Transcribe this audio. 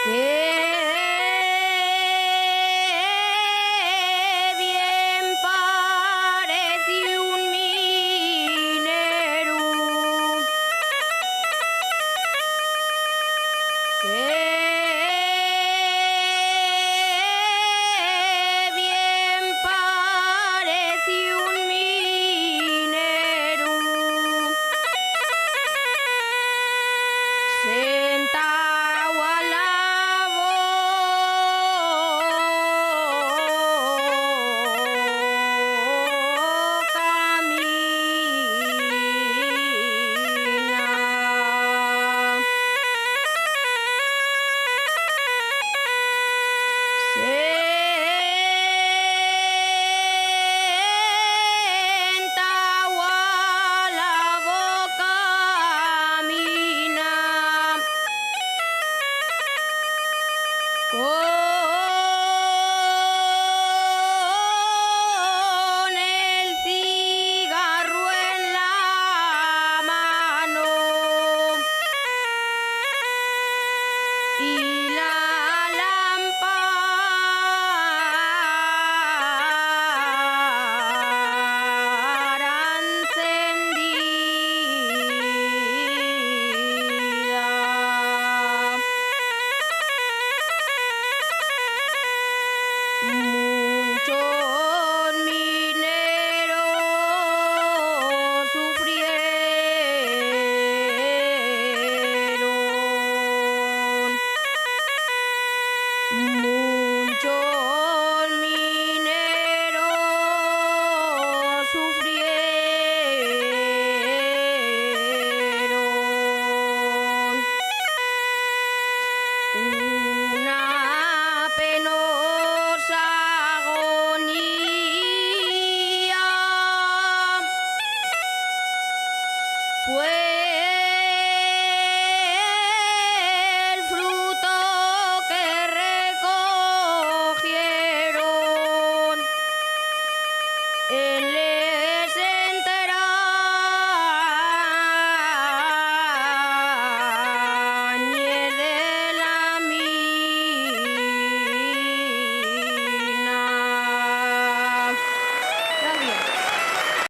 Qué bien parece un minero, qué bien parece un minero, sentado a la camina. Sentado a la boca camina con el cigarro en la mano y la lámpara encendida. Muchos mineros sufrieron.